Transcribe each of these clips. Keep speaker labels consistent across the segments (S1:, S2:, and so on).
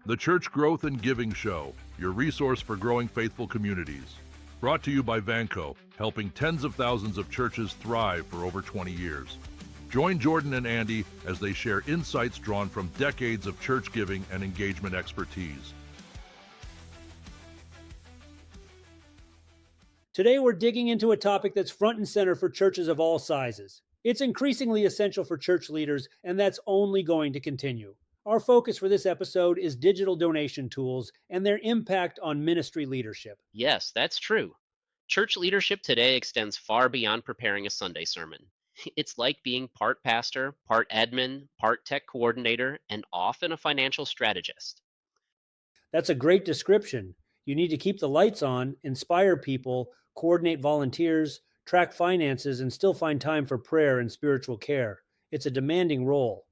S1: The Church Growth and Giving Show, your resource for growing faithful communities. Brought to you by Vanco, helping tens of thousands of churches thrive for over 20 years. Join Jordan and Andy as they share insights drawn from decades of church giving and engagement expertise.
S2: Today, we're digging into a topic that's front and center for churches of all sizes. It's increasingly essential for church leaders, and that's only going to continue. Our focus for this episode is digital donation tools and their impact on ministry leadership.
S3: Yes, that's true. Church leadership today extends far beyond preparing a Sunday sermon. It's like being part pastor, part admin, part tech coordinator, and often a financial strategist.
S2: That's a great description. You need to keep the lights on, inspire people, coordinate volunteers, track finances, and still find time for prayer and spiritual care. It's a demanding role.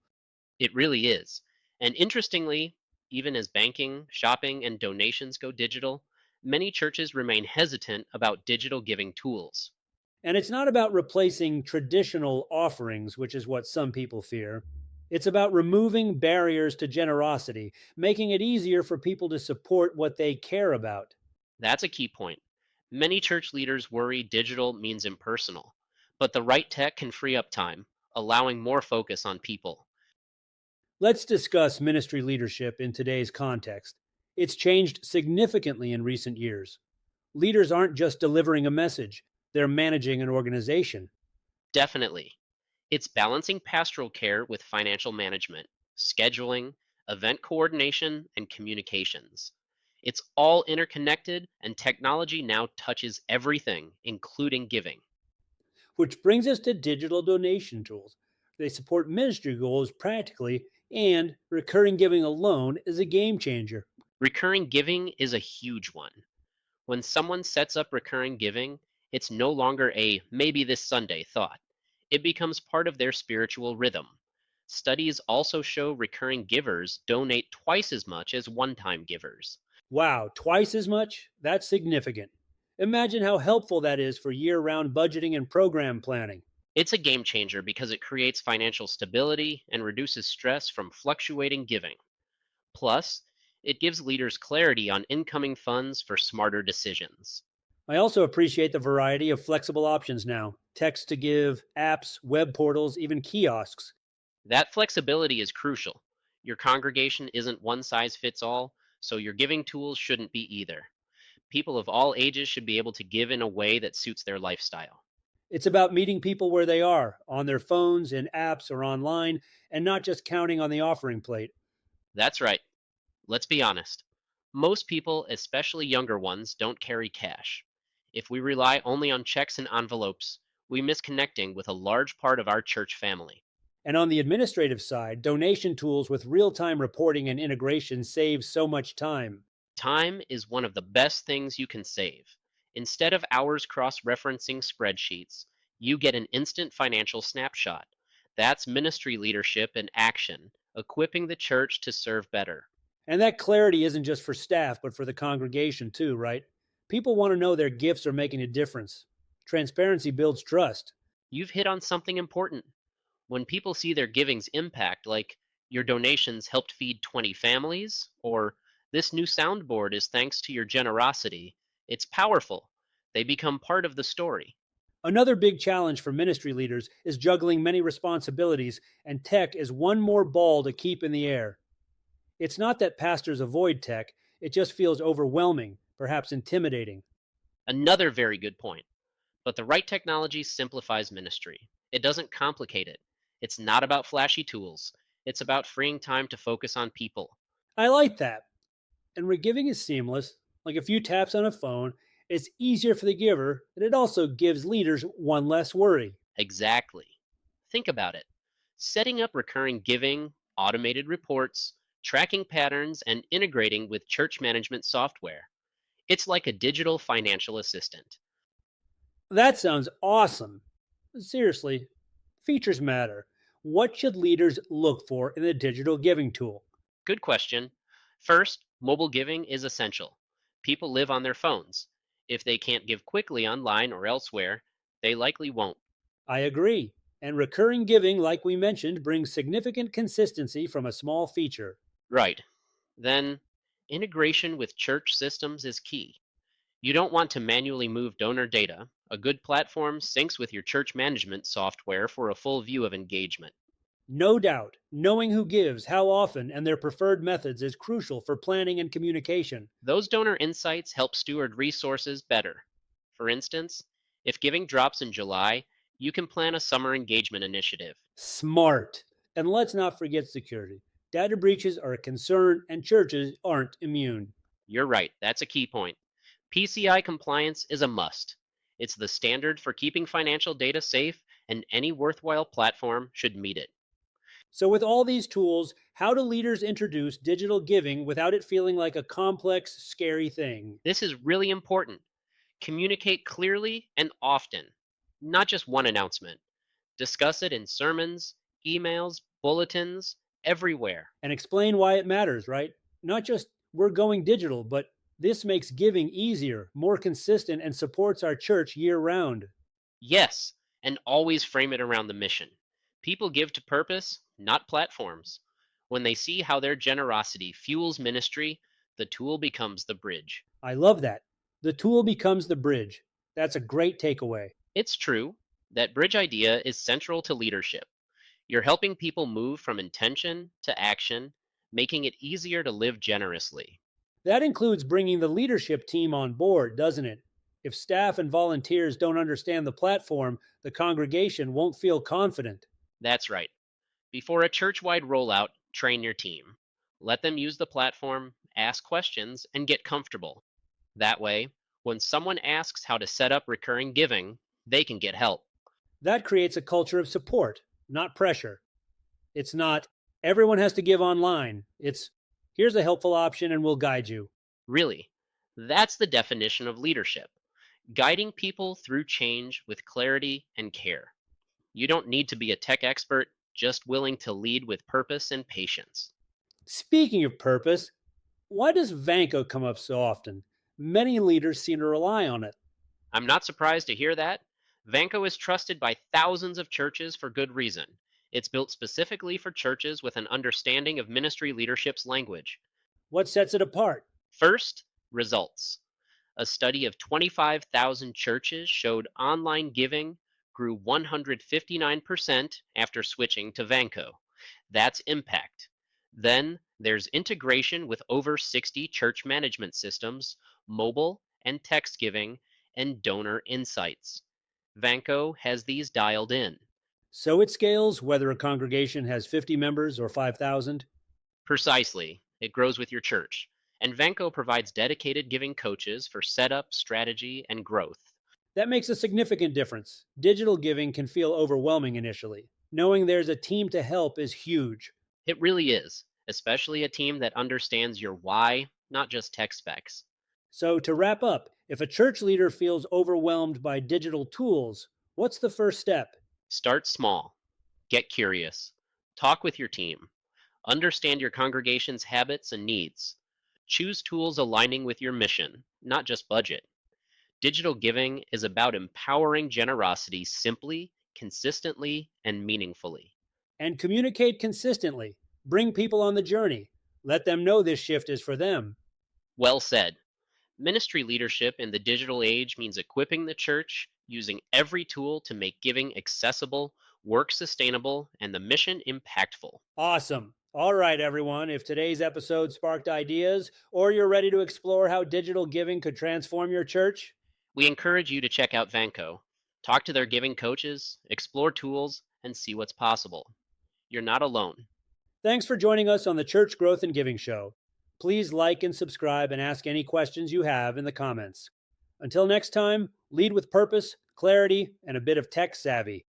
S3: It really is. And interestingly, even as banking, shopping, and donations go digital, many churches remain hesitant about digital giving tools.
S2: And it's not about replacing traditional offerings, which is what some people fear. It's about removing barriers to generosity, making it easier for people to support what they care about.
S3: That's a key point. Many church leaders worry digital means impersonal, but the right tech can free up time, allowing more focus on people.
S2: Let's discuss ministry leadership in today's context. It's changed significantly in recent years. Leaders aren't just delivering a message, they're managing an organization.
S3: Definitely. It's balancing pastoral care with financial management, scheduling, event coordination, and communications. It's all interconnected, and technology now touches everything, including giving.
S2: Which brings us to digital donation tools. They support ministry goals practically, and recurring giving alone is a game changer.
S3: Recurring giving is a huge one. When someone sets up recurring giving, it's no longer a maybe this Sunday thought. It becomes part of their spiritual rhythm. Studies also show recurring givers donate twice as much as one-time givers.
S2: Wow, twice as much? That's significant. Imagine how helpful that is for year-round budgeting and program planning.
S3: It's a game changer because it creates financial stability and reduces stress from fluctuating giving. Plus, it gives leaders clarity on incoming funds for smarter decisions.
S2: I also appreciate the variety of flexible options now. Text to give, apps, web portals, even kiosks.
S3: That flexibility is crucial. Your congregation isn't one size fits all, so your giving tools shouldn't be either. People of all ages should be able to give in a way that suits their lifestyle.
S2: It's about meeting people where they are, on their phones, in apps, or online, and not just counting on the offering plate.
S3: That's right. Let's be honest. Most people, especially younger ones, don't carry cash. If we rely only on checks and envelopes, we miss connecting with a large part of our church family.
S2: And on the administrative side, donation tools with real-time reporting and integration save so much time.
S3: Time is one of the best things you can save. Instead of hours cross-referencing spreadsheets, you get an instant financial snapshot. That's ministry leadership in action, equipping the church to serve better.
S2: And that clarity isn't just for staff, but for the congregation too, right? People want to know their gifts are making a difference. Transparency builds trust.
S3: You've hit on something important. When people see their giving's impact, like your donations helped feed 20 families, or this new soundboard is thanks to your generosity, it's powerful. They become part of the story.
S2: Another big challenge for ministry leaders is juggling many responsibilities, and tech is one more ball to keep in the air. It's not that pastors avoid tech, it just feels overwhelming, perhaps intimidating.
S3: Another very good point. But the right technology simplifies ministry. It doesn't complicate it. It's not about flashy tools. It's about freeing time to focus on people.
S2: I like that. And where giving is seamless, like a few taps on a phone, it's easier for the giver, and it also gives leaders one less worry.
S3: Exactly. Think about it. Setting up recurring giving, automated reports, tracking patterns, and integrating with church management software. It's like a digital financial assistant.
S2: That sounds awesome. Seriously, features matter. What should leaders look for in a digital giving tool?
S3: Good question. First, mobile giving is essential. People live on their phones. If they can't give quickly online or elsewhere, they likely won't.
S2: I agree. And recurring giving, like we mentioned, brings significant consistency from a small feature.
S3: Right. Then, Integration with church systems is key. You don't want to manually move donor data. A good platform syncs with your church management software for a full view of engagement.
S2: No doubt, knowing who gives, how often, and their preferred methods is crucial for planning and communication.
S3: Those donor insights help steward resources better. For instance, if giving drops in July, you can plan a summer engagement initiative.
S2: Smart. And let's not forget security. Data breaches are a concern, and churches aren't immune.
S3: You're right, that's a key point. PCI compliance is a must. It's the standard for keeping financial data safe, and any worthwhile platform should meet it.
S2: So, with all these tools, how do leaders introduce digital giving without it feeling like a complex, scary thing?
S3: This is really important. Communicate clearly and often, not just one announcement. Discuss it in sermons, emails, bulletins, everywhere.
S2: And explain why it matters, right? Not just we're going digital, but this makes giving easier, more consistent, and supports our church year round.
S3: Yes, and always frame it around the mission. People give to purpose, not platforms. When they see how their generosity fuels ministry, the tool becomes the bridge.
S2: I love that. The tool becomes the bridge. That's a great takeaway.
S3: It's true. That bridge idea is central to leadership. You're helping people move from intention to action, making it easier to live generously.
S2: That includes bringing the leadership team on board, doesn't it? If staff and volunteers don't understand the platform, the congregation won't feel confident.
S3: That's right. Before a church wide rollout, train your team. Let them use the platform, ask questions, and get comfortable. That way, when someone asks how to set up recurring giving, they can get help.
S2: That creates a culture of support, not pressure. It's not, everyone has to give online. It's, here's a helpful option and we'll guide you.
S3: Really, that's the definition of leadership, guiding people through change with clarity and care. You don't need to be a tech expert, just willing to lead with purpose and patience.
S2: Speaking of purpose, why does Vanco come up so often? Many leaders seem to rely on it.
S3: I'm not surprised to hear that. Vanco is trusted by thousands of churches for good reason. It's built specifically for churches with an understanding of ministry leadership's language.
S2: What sets it apart?
S3: First, results. A study of 25,000 churches showed online giving grew 159% after switching to Vanco. That's impact. Then there's integration with over 60 church management systems, mobile and text giving, and donor insights. Vanco has these dialed in.
S2: So it scales whether a congregation has 50 members or 5,000.
S3: Precisely, it grows with your church. And Vanco provides dedicated giving coaches for setup, strategy, and growth.
S2: That makes a significant difference. Digital giving can feel overwhelming initially. Knowing there's a team to help is huge.
S3: It really is, especially a team that understands your why, not just tech specs.
S2: So, to wrap up, if a church leader feels overwhelmed by digital tools, what's the first step?
S3: Start small. Get curious. Talk with your team. Understand your congregation's habits and needs. Choose tools aligning with your mission, not just budget. Digital giving is about empowering generosity simply, consistently, and meaningfully.
S2: And communicate consistently. Bring people on the journey. Let them know this shift is for them.
S3: Well said. Ministry leadership in the digital age means equipping the church, using every tool to make giving accessible, work sustainable, and the mission impactful.
S2: Awesome. All right, everyone. If today's episode sparked ideas, or you're ready to explore how digital giving could transform your church,
S3: we encourage you to check out Vanco. Talk to their giving coaches, explore tools, and see what's possible. You're not alone.
S2: Thanks for joining us on the Church Growth and Giving Show. Please like and subscribe and ask any questions you have in the comments. Until next time, lead with purpose, clarity, and a bit of tech savvy.